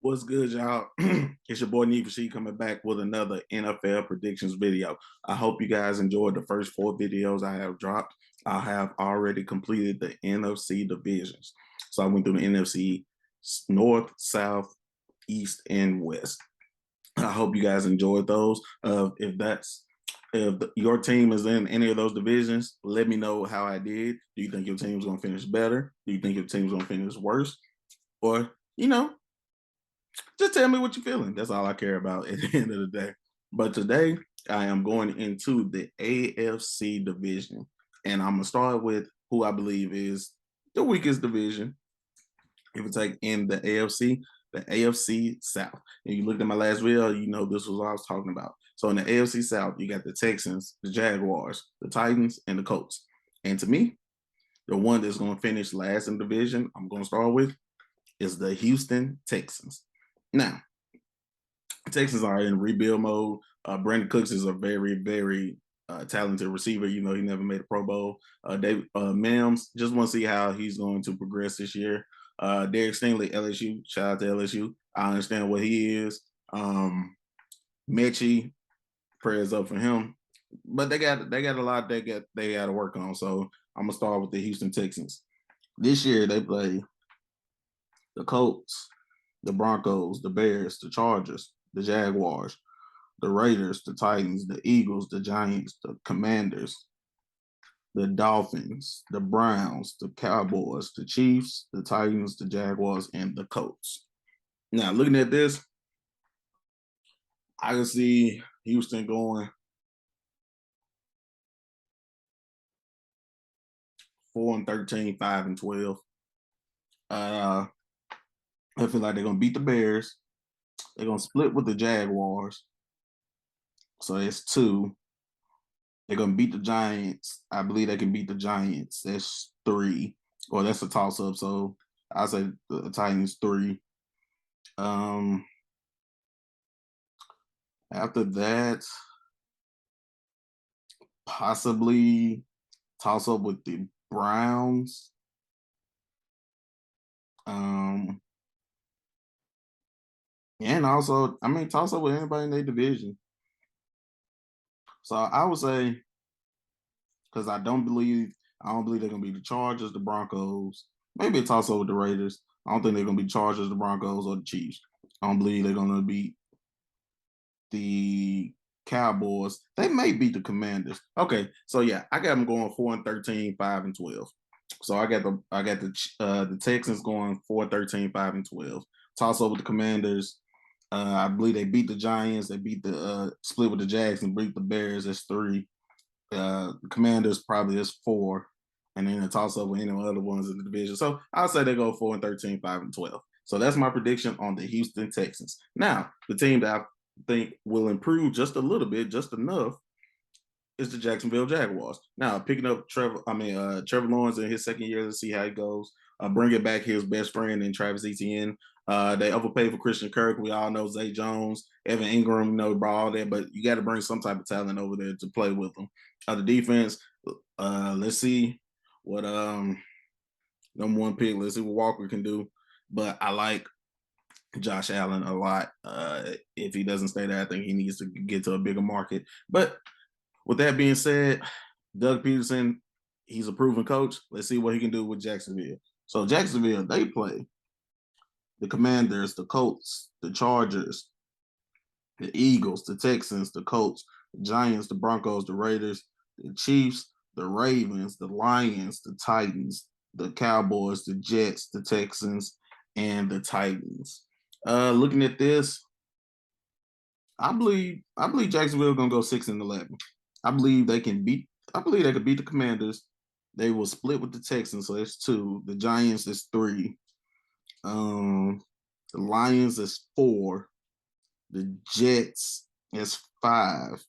What's good, y'all? It's your boy NeedForSheed coming back with another NFL predictions video. I hope you guys enjoyed the first 4 videos I have dropped. I have already completed the NFC divisions. So I went through the NFC North, South, East, and West. I hope you guys enjoyed those. If your team is in any of those divisions, let me know how I did. Do you think your team's going to finish better? Do you think your team's going to finish worse? Or, just tell me what you're feeling. That's all I care about at the end of the day. But today, I am going into the AFC division, and I'm gonna start with who I believe is the weakest division. If we take in the AFC South. And you looked at my last video, you know this was what I was talking about. So in the AFC South, you got the Texans, the Jaguars, the Titans, and the Colts. And to me, the one that's going to finish last in the division, I'm going to start with, is the Houston Texans. Now, Texans are in rebuild mode. Brandon Cooks is a very, very talented receiver. You know, he never made a Pro Bowl. David Mims, just want to see how he's going to progress this year. Derek Stingley, LSU, shout out to LSU. I understand what he is. Mechie, prayers up for him. But they got a lot they got to work on. So I'm gonna start with the Houston Texans. This year they play the Colts, the Broncos, the Bears, the Chargers, the Jaguars, the Raiders, the Titans, the Eagles, the Giants, the Commanders, the Dolphins, the Browns, the Cowboys, the Chiefs, the Titans, the Jaguars, and the Colts. Now, looking at this, I can see Houston going 4-13, 5-12. I feel like they're gonna beat the Bears. They're gonna split with the Jaguars. So it's 2. They're gonna beat the Giants. I believe they can beat the Giants. That's 3. Or that's a toss-up. So I say the Titans 3. After that, possibly toss up with the Browns. And also, I mean, toss up with anybody in their division. So I would say, because I don't believe they're gonna be the Chargers, the Broncos. Maybe a toss up with the Raiders. I don't think they're gonna be Chargers, the Broncos, or the Chiefs. I don't believe they're gonna beat the Cowboys. They may beat the Commanders. Okay, so yeah, I got them going 4-13, 5-12. So I got the Texans going 4-13, 5-12. Toss up with the Commanders. I believe they beat the Giants. They beat the split with the Jags and beat the Bears. That's 3. The Commanders probably is 4, and then a toss up with any other ones in the division. So I'll say they go 4-13, 5-12. So that's my prediction on the Houston Texans. Now, the team that I think will improve just a little bit, just enough, is the Jacksonville Jaguars. Now, picking up Trevor Lawrence in his second year to see how he goes. Bringing back his best friend in Travis Etienne. They overpaid for Christian Kirk. We all know Zay Jones, Evan Ingram, brought all that, but you got to bring some type of talent over there to play with them. The defense, let's see what number 1 pick. Let's see what Walker can do. But I like Josh Allen a lot. If he doesn't stay there, I think he needs to get to a bigger market. But with that being said, Doug Peterson, he's a proven coach. Let's see what he can do with Jacksonville. So Jacksonville, they play the Commanders, the Colts, the Chargers, the Eagles, the Texans, the Colts, the Giants, the Broncos, the Raiders, the Chiefs, the Ravens, the Lions, the Titans, the Cowboys, the Jets, the Texans, and the Titans. Looking at this, I believe Jacksonville gonna go 6-11. I believe they could beat the Commanders. They will split with the Texans, so that's 2. The Giants is 3. The Lions is 4. The Jets is 5.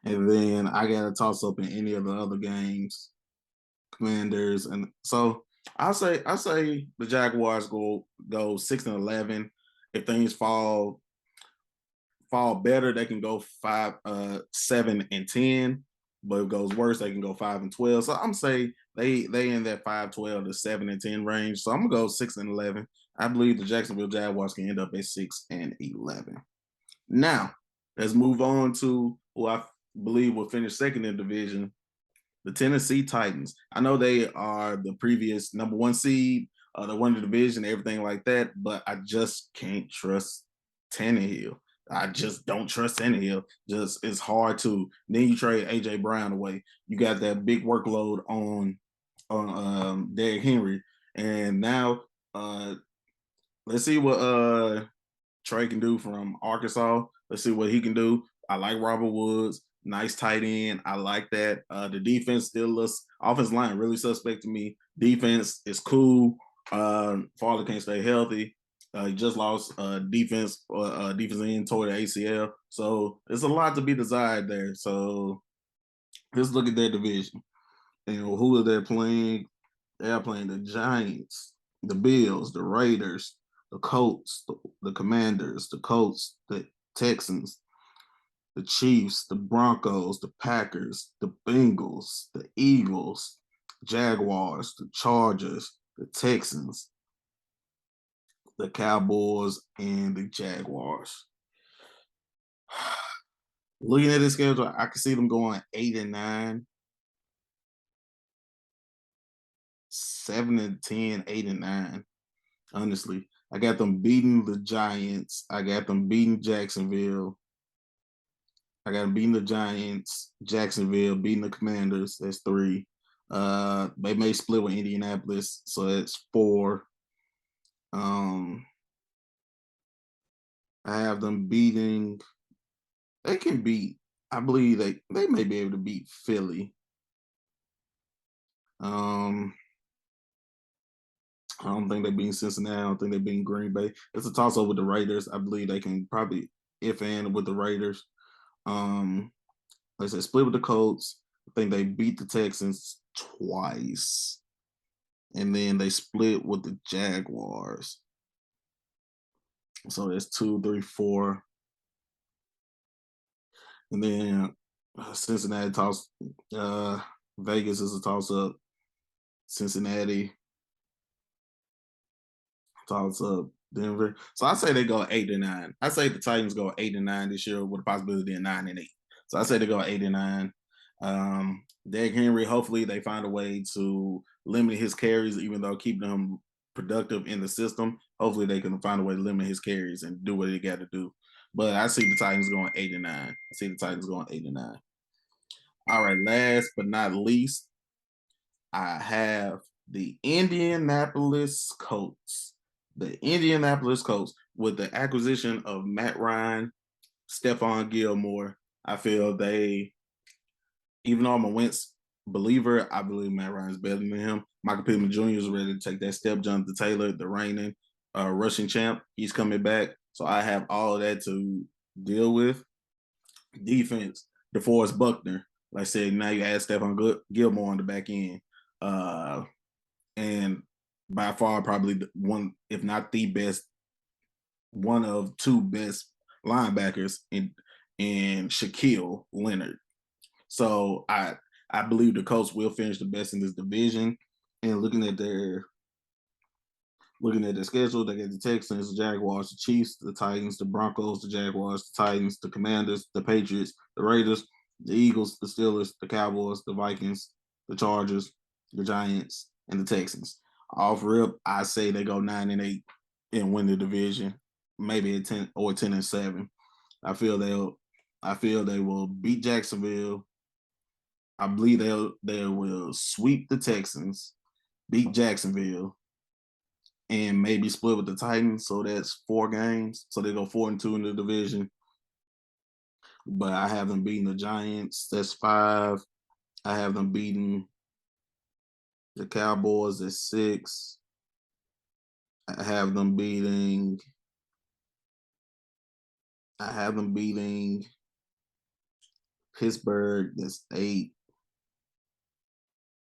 And then I got to toss up in any of the other games, Commanders, and so I say the Jaguars go 6-11. If things fall better, they can go 7-10. But if it goes worse, they can go 5-12. So I'm saying they in that 5-12 to 7-10 range. So I'm gonna go 6-11. I believe the Jacksonville Jaguars can end up at 6-11. Now, let's move on to who I believe will finish second in the division, the Tennessee Titans. I know they are the previous number one seed, they won the division, everything like that, but I just can't trust Tannehill. I just don't trust Tannehill. Just it's hard to. Then you trade AJ Brown away. You got that big workload on Derrick Henry, and now let's see what Trey can do from Arkansas. Let's see what he can do. I like Robert Woods. Nice tight end. I like that. The defense still looks, offensive line really suspect to me. Defense is cool. Farley can't stay healthy. He just lost defense end toward the ACL. So it's a lot to be desired there. So let's look at their division. And who are they playing? They are playing the Giants, the Bills, the Raiders, the Colts, the Commanders, the Colts, the Texans, the Chiefs, the Broncos, the Packers, the Bengals, the Eagles, Jaguars, the Chargers, the Texans, the Cowboys, and the Jaguars. Looking at this schedule, I can see them going 8-9, 7-10, 8-9. Honestly, I got them beating the Giants. I got them beating Jacksonville. I got them beating the Giants, Jacksonville, beating the Commanders. That's 3. They may split with Indianapolis, so that's 4. I have them beating. They can beat. I believe they may be able to beat Philly. I don't think they're beating Cincinnati. I don't think they're beating Green Bay. It's a toss up with the Raiders. I believe they can probably if and with the Raiders. Like I said, split with the Colts. I think they beat the Texans twice. And then they split with the Jaguars. So that's 2, 3, 4. And then Cincinnati toss. Vegas is a toss up. Cincinnati toss up. Denver. So I say they go 8-9. I say the Titans go 8-9 this year with a possibility of 9-8. So I say they go 8-9. Derrick Henry, hopefully they find a way to limit his carries, even though keeping him productive in the system. Hopefully they can find a way to limit his carries and do what they got to do. But I see the Titans going 8-9. I see the Titans going 8-9. All right, last but not least, I have the Indianapolis Colts. The Indianapolis Colts, with the acquisition of Matt Ryan, Stephon Gilmore, I feel they, even though I'm a Wentz believer, I believe Matt Ryan's better than him. Michael Pittman Jr. is ready to take that step. Jonathan Taylor, the reigning rushing champ, he's coming back. So I have all of that to deal with. Defense, DeForest Buckner. Like I said, now you add Stephon Gilmore on the back end. And by far, probably one, if not the best, one of 2 best linebackers in Shaquille Leonard. So I believe the Colts will finish the best in this division. And looking at their schedule, they get the Texans, the Jaguars, the Chiefs, the Titans, the Broncos, the Jaguars, the Titans, the Commanders, the Patriots, the Raiders, the Eagles, the Steelers, the Cowboys, the Vikings, the Chargers, the Giants, and the Texans. Off rip, I say they go 9-8 and win the division, maybe at 10 or 10-7. I feel they will beat Jacksonville. I believe they will sweep the Texans, beat Jacksonville, and maybe split with the Titans. So that's 4 games. So they go 4-2 in the division. But I have them beating the Giants. That's 5. I have them beating the Cowboys at 6. I have them beating Pittsburgh. That's 8.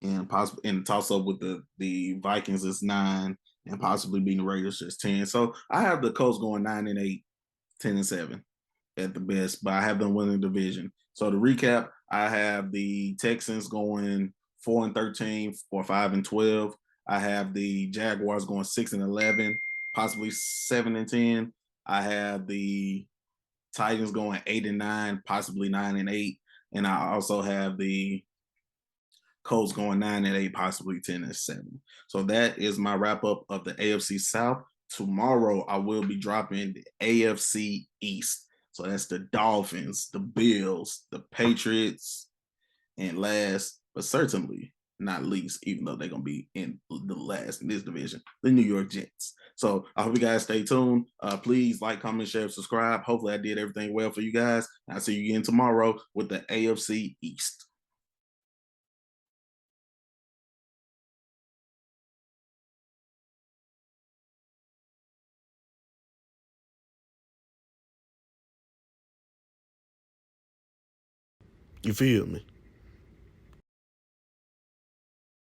And possibly in the toss up with the Vikings is 9, and possibly beating the Raiders just 10. So I have the Colts going 9-8, 10-7 at the best, but I have them winning the division. So to recap, I have the Texans going 4-13 or 5-12. I have the Jaguars going 6-11. possibly 7-10. I have the Titans going 8-9, possibly 9-8, and I also have the Colts going 9-8, possibly 10-7. So that is my wrap up of the AFC South. Tomorrow I will be dropping the AFC East. So that's the Dolphins, the Bills, the Patriots, and last but certainly not least, even though they're gonna be in the last in this division, the New York Jets. So I hope you guys stay tuned. Please like, comment, share, subscribe. Hopefully I did everything well for you guys. I'll see you again tomorrow with the AFC East. You feel me?